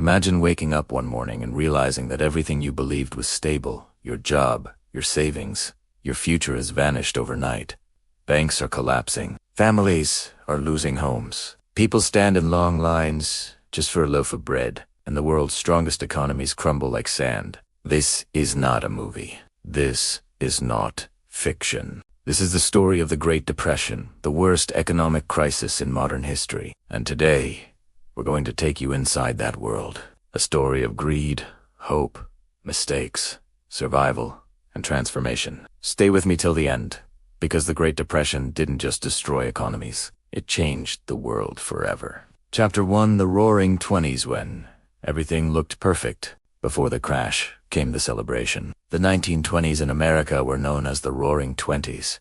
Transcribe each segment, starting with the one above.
Imagine waking up one morning and realizing that everything you believed was stable, your job, your savings, your future has vanished overnight. Banks are collapsing. Families are losing homes. People stand in long lines just for a loaf of bread, and the world's strongest economies crumble like sand. This is not a movie. This is not fiction. This is the story of the Great Depression, the worst economic crisis in modern history. And today, we're going to take you inside that world. A story of greed, hope, mistakes, survival, and transformation. Stay with me till the end, because the Great Depression didn't just destroy economies. It changed the world forever. Chapter 1, the Roaring Twenties, when everything looked perfect. Before the crash came the celebration. The 1920s in America were known as the Roaring Twenties.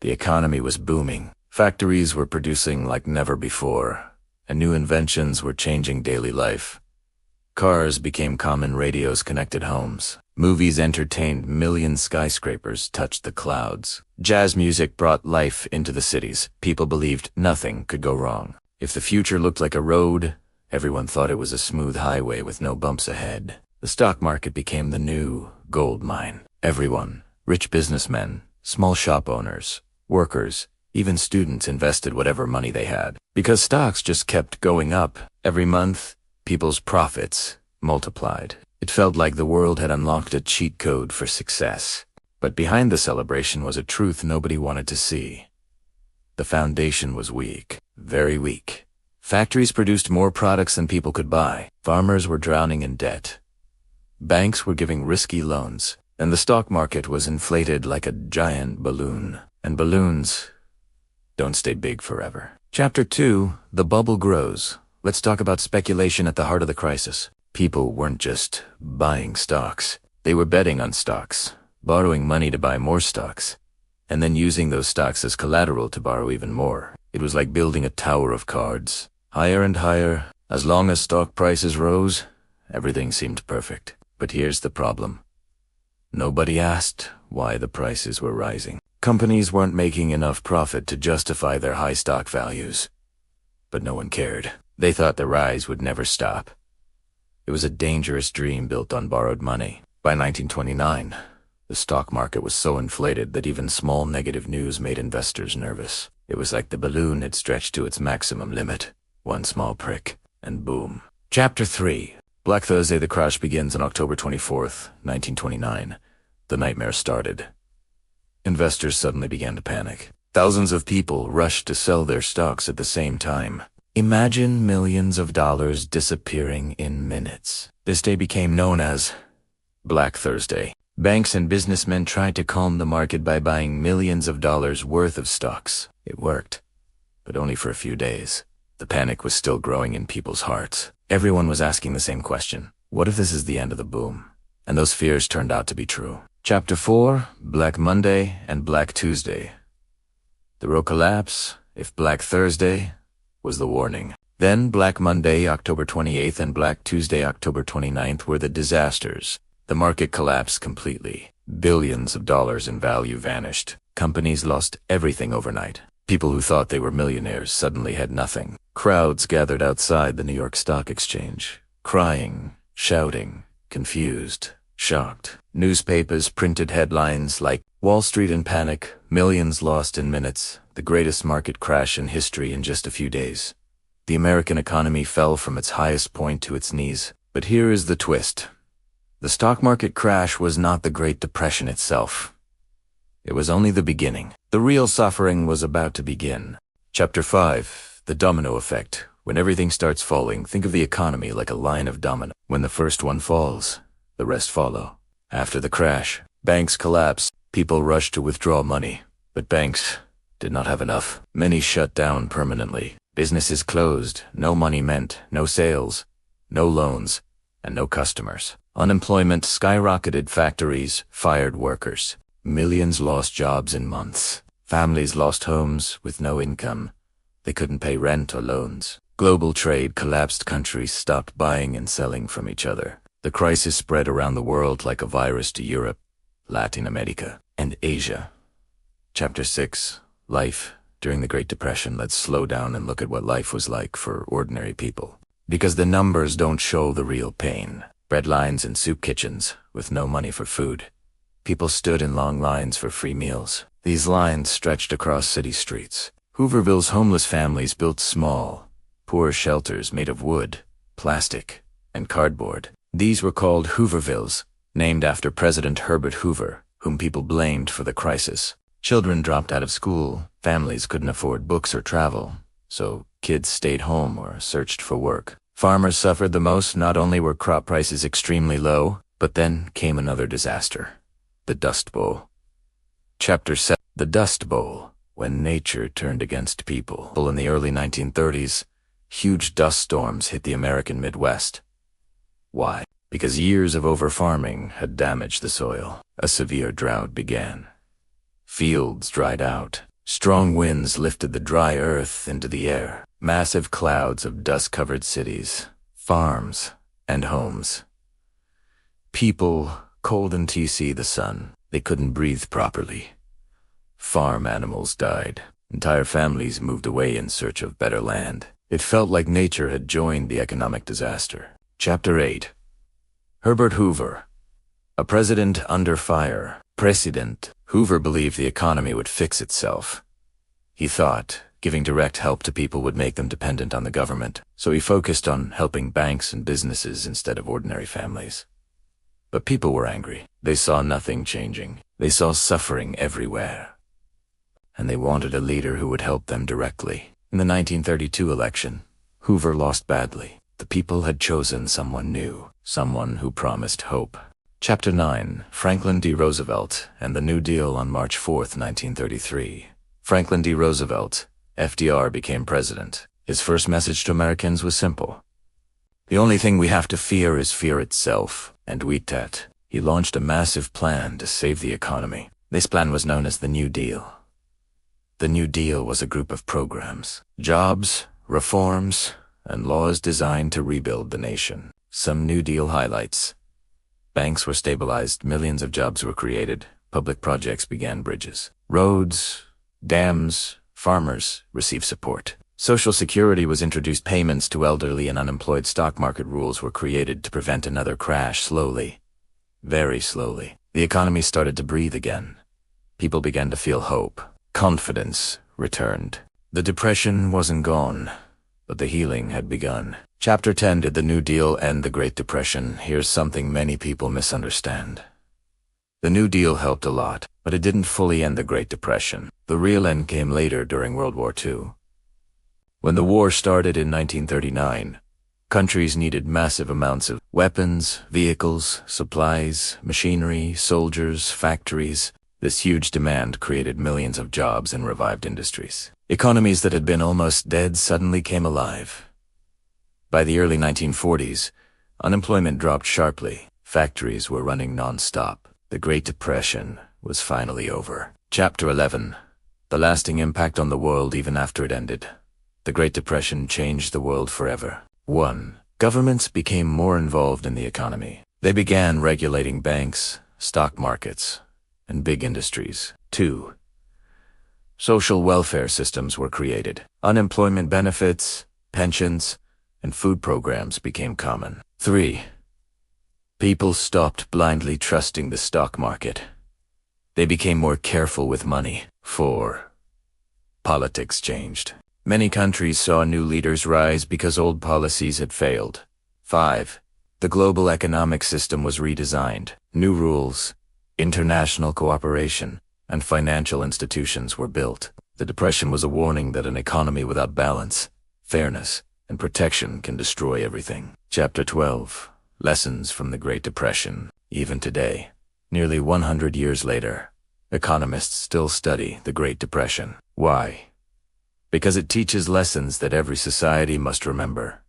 The economy was booming. Factories were producing like never before, and new inventions were changing daily life. Cars became common, radios connected homes. Movies entertained millions, skyscrapers touched the clouds. Jazz music brought life into the cities. People believed nothing could go wrong. If the future looked like a road, everyone thought it was a smooth highway with no bumps ahead. The stock market became the new gold mine. Everyone, rich businessmen, small shop owners, workers, even students invested whatever money they had. Because stocks just kept going up every month, people's profits multiplied. It felt like the world had unlocked a cheat code for success. But behind the celebration was a truth nobody wanted to see. The foundation was weak, very weak. Factories produced more products than people could buy. Farmers were drowning in debt. Banks were giving risky loans, and the stock market was inflated like a giant balloon. And balloons don't stay big forever. Chapter 2, the bubble grows. Let's talk about speculation at the heart of the crisis. People weren't just buying stocks. They were betting on stocks, borrowing money to buy more stocks, and then using those stocks as collateral to borrow even more. It was like building a tower of cards. Higher and higher. As long as stock prices rose, everything seemed perfect. But here's the problem. Nobody asked why the prices were rising. Companies weren't making enough profit to justify their high stock values. But no one cared. They thought the rise would never stop. It was a dangerous dream built on borrowed money. By 1929, the stock market was so inflated that even small negative news made investors nervous. It was like the balloon had stretched to its maximum limit. One small prick, and boom. Chapter 3. Black Thursday. The crash begins on October 24th, 1929. The nightmare started. Investors suddenly began to panic. Thousands of people rushed to sell their stocks at the same time. Imagine millions of dollars disappearing in minutes. This day became known as Black Thursday. Banks and businessmen tried to calm the market by buying millions of dollars worth of stocks. It worked, but only for a few days. The panic was still growing in people's hearts. Everyone was asking the same question. What if this is the end of the boom? And those fears turned out to be true. Chapter 4, Black Monday and Black Tuesday. The real collapse, if Black Thursday was the warning. Then Black Monday, October 28th, and Black Tuesday, October 29th, were the disasters. The market collapsed completely. Billions of dollars in value vanished. Companies lost everything overnight. People who thought they were millionaires suddenly had nothing. Crowds gathered outside the New York Stock Exchange, crying, shouting, confused, shocked. Newspapers printed headlines like, "Wall Street in panic, millions lost in minutes, the greatest market crash in history in just a few days." The American economy fell from its highest point to its knees. But here is the twist. The stock market crash was not the Great Depression itself. It was only the beginning. The real suffering was about to begin. Chapter 5, the domino effect. When everything starts falling, think of the economy like a line of dominoes. When the first one falls, the rest follow. After the crash, banks collapsed. People rushed to withdraw money, but banks did not have enough. Many shut down permanently. Businesses closed. No money meant no sales, no loans, and no customers. Unemployment skyrocketed. Factories fired workers. Millions lost jobs in months. Families lost homes with no income. They couldn't pay rent or loans. Global trade collapsed. Countries stopped buying and selling from each other. The crisis spread around the world like a virus to Europe, Latin America, and Asia. Chapter 6, Life during the Great Depression. Let's slow down and look at what life was like for ordinary people. Because the numbers don't show the real pain. Bread lines in soup kitchens, with no money for food. People stood in long lines for free meals. These lines stretched across city streets. Hooverville's homeless families built small, poor shelters made of wood, plastic, and cardboard. These were called Hoovervilles, named after President Herbert Hoover, whom people blamed for the crisis. Children dropped out of school, families couldn't afford books or travel, so kids stayed home or searched for work. Farmers suffered the most. Not only were crop prices extremely low, but then came another disaster. The Dust Bowl. Chapter 7. The Dust Bowl. When nature turned against people. In the early 1930s, huge dust storms hit the American Midwest. Why? Because years of over-farming had damaged the soil. A severe drought began. Fields dried out. Strong winds lifted the dry earth into the air. Massive clouds of dust-covered cities, farms, and homes. People, cold and the sun. They couldn't breathe properly. Farm animals died. Entire families moved away in search of better land. It felt like nature had joined the economic disaster. Chapter 8. Herbert Hoover. A president under fire. President Hoover believed the economy would fix itself. He thought giving direct help to people would make them dependent on the government, so he focused on helping banks and businesses instead of ordinary families. But people were angry. They saw nothing changing. They saw suffering everywhere. And they wanted a leader who would help them directly. In the 1932 election, Hoover lost badly. The people had chosen someone new, someone who promised hope. Chapter 9. Franklin D. Roosevelt and the New Deal on March 4, 1933. Franklin D. Roosevelt, FDR, became president. His first message to Americans was simple. The only thing we have to fear is fear itself, and that. He launched a massive plan to save the economy. This plan was known as the New Deal. The New Deal was a group of programs, jobs, reforms, and laws designed to rebuild the nation. Some New Deal highlights. Banks were stabilized, millions of jobs were created, public projects began, bridges, roads, dams, farmers received support. Social Security was introduced, payments to elderly and unemployed, stock market rules were created to prevent another crash. Slowly, very slowly, the economy started to breathe again. People began to feel hope. Confidence returned. The Depression wasn't gone, but the healing had begun. Chapter 10. Did the New Deal end the Great Depression? Here's something many people misunderstand. The New Deal helped a lot, but it didn't fully end the Great Depression. The real end came later, during World War II. When the war started in 1939, countries needed massive amounts of weapons, vehicles, supplies, machinery, soldiers, factories. This huge demand created millions of jobs and revived industries. Economies that had been almost dead suddenly came alive. By the early 1940s, unemployment dropped sharply. Factories were running non-stop. The Great Depression was finally over. Chapter 11. The lasting impact on the world even after it ended. The Great Depression changed the world forever. 1. Governments became more involved in the economy. They began regulating banks, stock markets, and big industries. 2. Social welfare systems were created. Unemployment benefits, pensions, and food programs became common. 3. People stopped blindly trusting the stock market. They became more careful with money. 4. Politics changed. Many countries saw new leaders rise because old policies had failed. 5. The global economic system was redesigned. New rules, international cooperation, and financial institutions were built. The Depression was a warning that an economy without balance, fairness, and protection can destroy everything. Chapter 12. Lessons from the Great Depression. Even today, nearly 100 years later, economists still study the Great Depression. Why? Because it teaches lessons that every society must remember.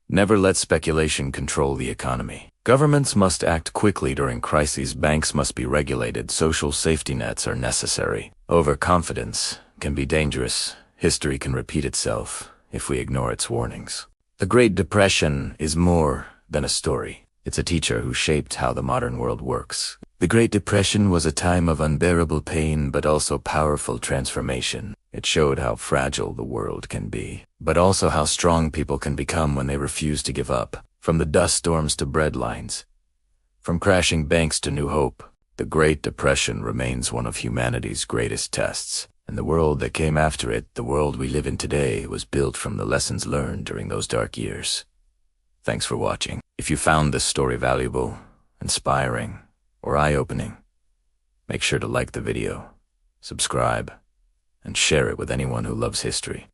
Never let speculation control the economy. Governments must act quickly during crises. Banks must be regulated. Social safety nets are necessary. Overconfidence can be dangerous. History can repeat itself if we ignore its warnings. The Great Depression is more than a story. It's a teacher who shaped how the modern world works. The Great Depression was a time of unbearable pain but also powerful transformation. It showed how fragile the world can be. but also how strong people can become when they refuse to give up. From the dust storms to bread lines, from crashing banks to new hope, the Great Depression remains one of humanity's greatest tests. And the world that came after it, the world we live in today, was built from the lessons learned during those dark years. Thanks for watching. If you found this story valuable, inspiring, or eye-opening, make sure to like the video, subscribe, and share it with anyone who loves history.